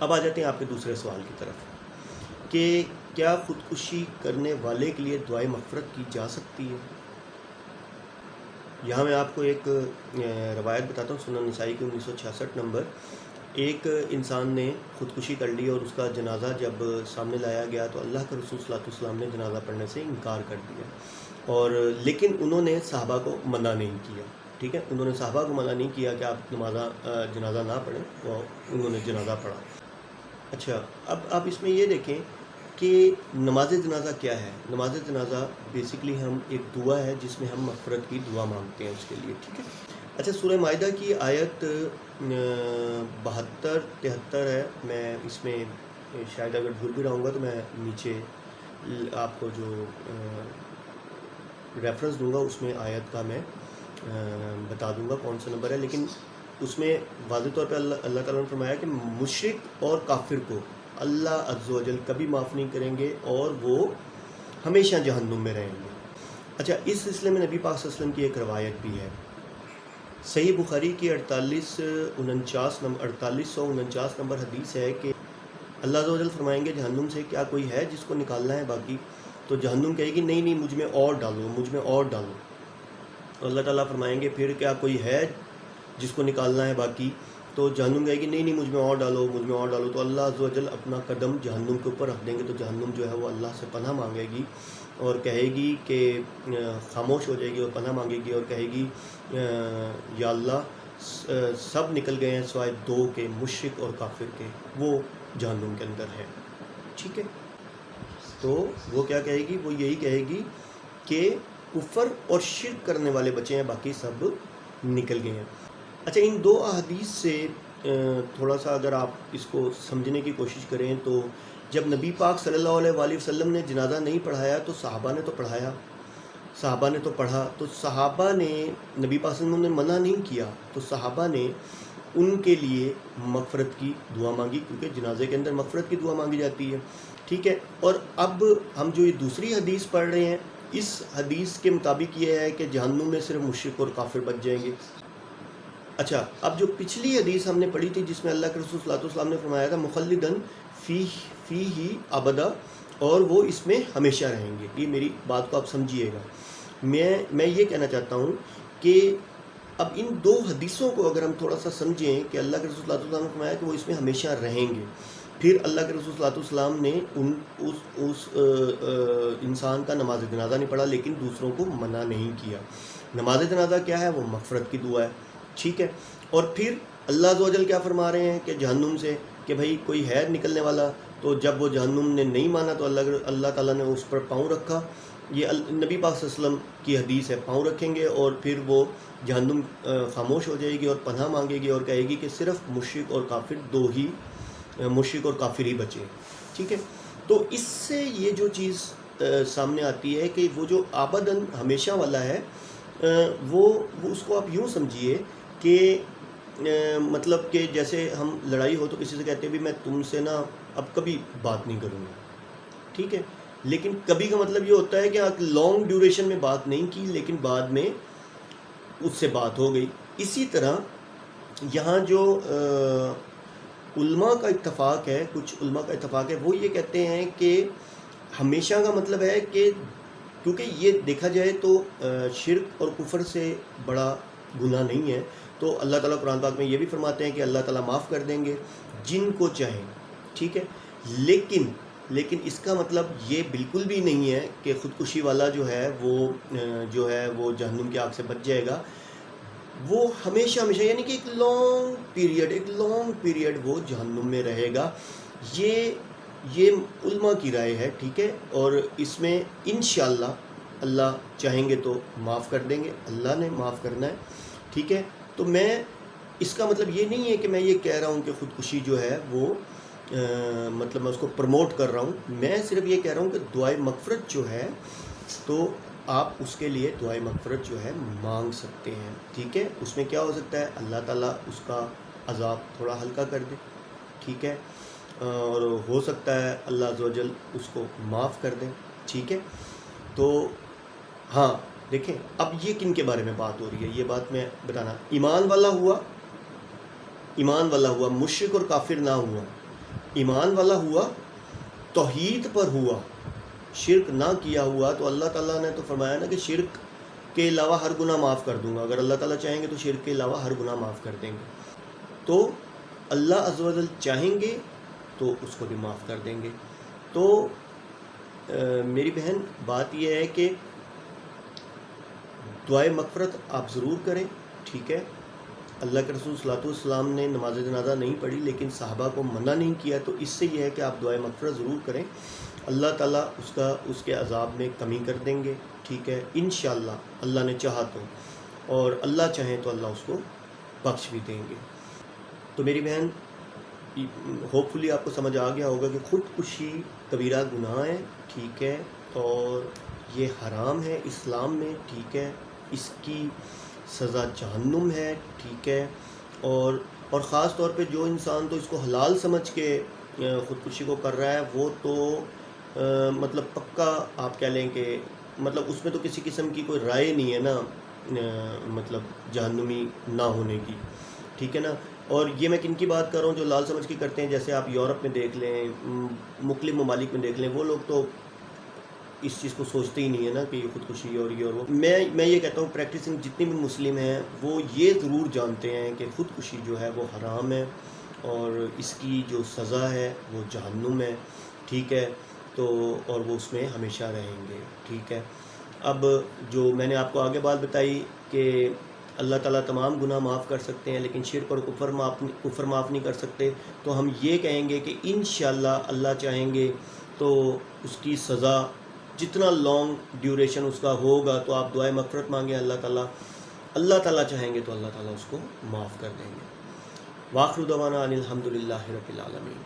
اب آ جاتے ہیں آپ کے دوسرے سوال کی طرف کہ کیا خودکشی کرنے والے کے لیے دعائے مغفرت کی جا سکتی ہے؟ یہاں میں آپ کو ایک روایت بتاتا ہوں، سنن نسائی کی 1966 نمبر۔ ایک انسان نے خودکشی کر لی اور اس کا جنازہ جب سامنے لایا گیا تو اللہ کے رسول صلی اللہ علیہ وسلم نے جنازہ پڑھنے سے انکار کر دیا، اور لیکن انہوں نے صحابہ کو منع نہیں کیا۔ ٹھیک ہے، انہوں نے صحابہ کو منع نہیں کیا کہ آپ جنازہ نہ پڑھیں، اور انہوں نے جنازہ پڑھا۔ اچھا، اب آپ اس میں یہ دیکھیں کہ نماز جنازہ کیا ہے۔ نماز جنازہ بیسیکلی ہم ایک دعا ہے جس میں ہم مغفرت کی دعا مانگتے ہیں اس کے لیے۔ ٹھیک ہے، اچھا، سورہ مائدہ کی آیت 72-73 ہے۔ میں اس میں شاید اگر بھول بھی رہا ہوں گا تو میں نیچے آپ کو جو ریفرنس دوں گا اس میں آیت کا میں بتا دوں گا کون سا نمبر ہے، لیکن اس میں واضح طور پہ اللہ تعالیٰ نے فرمایا کہ مشرک اور کافر کو اللہ عز و جل کبھی معاف نہیں کریں گے اور وہ ہمیشہ جہنم میں رہیں گے۔ اچھا، اس سلسلے میں نبی پاک صلی اللہ علیہ وسلم کی ایک روایت بھی ہے۔ صحیح بخاری کی 4849 نمبر حدیث ہے کہ اللہ عز و جل فرمائیں گے جہنم سے کیا کوئی ہے جس کو نکالنا ہے باقی؟ تو جہنم کہے گی نہیں نہیں، مجھ میں اور ڈالو، مجھ میں اور ڈالو۔ تو اللہ تعالیٰ فرمائیں گے پھر کیا کوئی ہے جس کو نکالنا ہے باقی؟ تو جہنم کہے گی نہیں نہیں، مجھ میں اور ڈالو، مجھ میں اور ڈالو۔ تو اللہ عز و جل اپنا قدم جہنم کے اوپر رکھ دیں گے، تو جہنم جو ہے وہ اللہ سے پناہ مانگے گی اور کہے گی کہ خاموش ہو جائے گی اور پناہ مانگے گی اور کہے گی یا اللہ سب نکل گئے ہیں سوائے دو کے، مشرک اور کافر کے، وہ جہنم کے اندر ہے۔ ٹھیک ہے، تو وہ کیا کہے گی؟ وہ یہی کہے گی کہ کفر اور شرک کرنے والے بچے ہیں، باقی سب نکل گئے ہیں۔ اچھا، ان دو احادیث سے تھوڑا سا اگر آپ اس کو سمجھنے کی کوشش کریں تو جب نبی پاک صلی اللہ علیہ وآلہ وسلم نے جنازہ نہیں پڑھایا تو صحابہ نے تو پڑھایا، صحابہ نے تو پڑھا، تو صحابہ نے نبی پاک صلی اللہ علیہ وسلم نے منع نہیں کیا، تو صحابہ نے ان کے لیے مغفرت کی دعا مانگی، کیونکہ جنازے کے اندر مغفرت کی دعا مانگی جاتی ہے۔ ٹھیک ہے، اور اب ہم جو یہ دوسری حدیث پڑھ رہے ہیں، اس حدیث کے مطابق یہ ہے کہ جہنم میں صرف مشرک اور کافر بچ جائیں گے۔ اچھا، اب جو پچھلی حدیث ہم نے پڑھی تھی جس میں اللہ کے رسول صلی اللہ علیہ وسلم نے فرمایا تھا مخلدن فی ہی ابدا، اور وہ اس میں ہمیشہ رہیں گے، یہ میری بات کو آپ سمجھیے گا۔ میں یہ کہنا چاہتا ہوں کہ اب ان دو حدیثوں کو اگر ہم تھوڑا سا سمجھیں کہ اللہ کے رسول صلی اللہ علیہ وسلم نے فرمایا کہ وہ اس میں ہمیشہ رہیں گے، پھر اللہ کے رسول صلی اللہ علیہ وسلم نے اس انسان کا نماز جنازہ نہیں پڑھا لیکن دوسروں کو منع نہیں کیا۔ نماز جنازہ کیا ہے؟ وہ مغفرت کی دعا ہے۔ ٹھیک ہے، اور پھر اللہ عز و جل کیا فرما رہے ہیں کہ جہنم سے کہ بھائی کوئی ہے نکلنے والا، تو جب وہ جہنم نے نہیں مانا تو اللہ تعالیٰ نے اس پر پاؤں رکھا۔ یہ نبی پاک صلی اللہ علیہ وسلم کی حدیث ہے، پاؤں رکھیں گے اور پھر وہ جہنم خاموش ہو جائے گی اور پناہ مانگے گی اور کہے گی کہ صرف مشرک اور کافر دو ہی، مشرک اور کافر ہی بچے۔ ٹھیک ہے، تو اس سے یہ جو چیز سامنے آتی ہے کہ وہ جو آبداً ہمیشہ والا ہے، وہ اس کو آپ یوں سمجھیے کہ مطلب کہ جیسے ہم لڑائی ہو تو کسی سے کہتے ہیں بھی میں تم سے نا اب کبھی بات نہیں کروں گا۔ ٹھیک ہے، لیکن کبھی کا مطلب یہ ہوتا ہے کہ لانگ ڈیوریشن میں بات نہیں کی لیکن بعد میں اس سے بات ہو گئی۔ اسی طرح یہاں جو علماء کا اتفاق ہے، کچھ علماء کا اتفاق ہے، وہ یہ کہتے ہیں کہ ہمیشہ کا مطلب ہے کہ کیونکہ یہ دیکھا جائے تو شرک اور کفر سے بڑا گناہ نہیں ہے، تو اللہ تعالیٰ قرآن پاک میں یہ بھی فرماتے ہیں کہ اللہ تعالیٰ معاف کر دیں گے جن کو چاہیں۔ ٹھیک ہے، لیکن اس کا مطلب یہ بالکل بھی نہیں ہے کہ خودکشی والا جو ہے وہ جہنم کی آگ سے بچ جائے گا۔ وہ ہمیشہ یعنی کہ ایک لانگ پیریڈ وہ جہنم میں رہے گا۔ یہ علماء کی رائے ہے۔ ٹھیک ہے، اور اس میں انشاءاللہ اللہ چاہیں گے تو معاف کر دیں گے، اللہ نے معاف کرنا ہے۔ ٹھیک ہے، تو میں اس کا مطلب یہ نہیں ہے کہ میں یہ کہہ رہا ہوں کہ خودکشی جو ہے وہ مطلب میں اس کو پروموٹ کر رہا ہوں، میں صرف یہ کہہ رہا ہوں کہ دعائے مغفرت جو ہے تو آپ اس کے لیے دعائے مغفرت جو ہے مانگ سکتے ہیں۔ ٹھیک ہے، اس میں کیا ہو سکتا ہے؟ اللہ تعالیٰ اس کا عذاب تھوڑا ہلکا کر دے۔ ٹھیک ہے، اور ہو سکتا ہے اللہ عز و جل اس کو معاف کر دیں۔ ٹھیک ہے، تو ہاں دیکھیں اب یہ کن کے بارے میں بات ہو رہی ہے، یہ بات میں بتانا۔ ایمان والا ہوا، مشرک اور کافر نہ ہوا۔ ایمان والا ہوا، توحید پر ہوا، شرک نہ کیا ہوا، تو اللہ تعالیٰ نے تو فرمایا نا کہ شرک کے علاوہ ہر گناہ معاف کر دوں گا. اگر اللہ تعالیٰ چاہیں گے تو شرک کے علاوہ ہر گناہ معاف کر دیں گے. تو اللہ عز و جل چاہیں گے تو اس کو بھی معاف کر دیں گے. تو میری بہن بات یہ ہے کہ دعائے مغفرت آپ ضرور کریں، ٹھیک ہے. اللہ کے رسول صلی اللہ علیہ وسلم نے نماز جنازہ نہیں پڑھی لیکن صحابہ کو منع نہیں کیا، تو اس سے یہ ہے کہ آپ دعائے مغفرت ضرور کریں. اللہ تعالیٰ اس کے عذاب میں کمی کر دیں گے، ٹھیک ہے، انشاءاللہ اللہ نے چاہا تو، اور اللہ چاہیں تو اللہ اس کو بخش بھی دیں گے. تو میری بہن ہوپ فلی آپ کو سمجھ آ گیا ہوگا کہ خودکشی کبیرہ گناہ ہے، ٹھیک ہے، اور یہ حرام ہے اسلام میں، ٹھیک ہے. اس کی سزا جہنم ہے، ٹھیک ہے. اور خاص طور پہ جو انسان تو اس کو حلال سمجھ کے خودکشی کو کر رہا ہے، وہ تو مطلب پکا آپ کہہ لیں کہ مطلب اس میں تو کسی قسم کی کوئی رائے نہیں ہے نا مطلب جہنمی نہ ہونے کی، ٹھیک ہے نا. اور یہ میں کن کی بات کر رہا ہوں جو لال سمجھ کے کرتے ہیں، جیسے آپ یورپ میں دیکھ لیں، مختلف ممالک میں دیکھ لیں، وہ لوگ تو اس چیز کو سوچتے ہی نہیں ہے نا کہ یہ خودکشی اور یہ اور وہ. میں یہ کہتا ہوں پریکٹسنگ جتنے بھی مسلم ہیں وہ یہ ضرور جانتے ہیں کہ خودکشی جو ہے وہ حرام ہے اور اس کی جو سزا ہے وہ جہنم ہے، ٹھیک ہے. تو اور وہ اس میں ہمیشہ رہیں گے، ٹھیک ہے. اب جو میں نے آپ کو آگے بات بتائی کہ اللہ تعالیٰ تمام گناہ معاف کر سکتے ہیں لیکن شرک اور کفر معاف نہیں کر سکتے، تو ہم یہ کہیں گے کہ انشاءاللہ اللہ چاہیں گے تو اس کی سزا جتنا لانگ ڈیوریشن اس کا ہوگا تو آپ دعائے مغفرت مانگیں اللہ تعالیٰ چاہیں گے تو اللہ تعالیٰ اس کو معاف کر دیں گے. وآخر دعوانا ان الحمد للہ رب العالمین.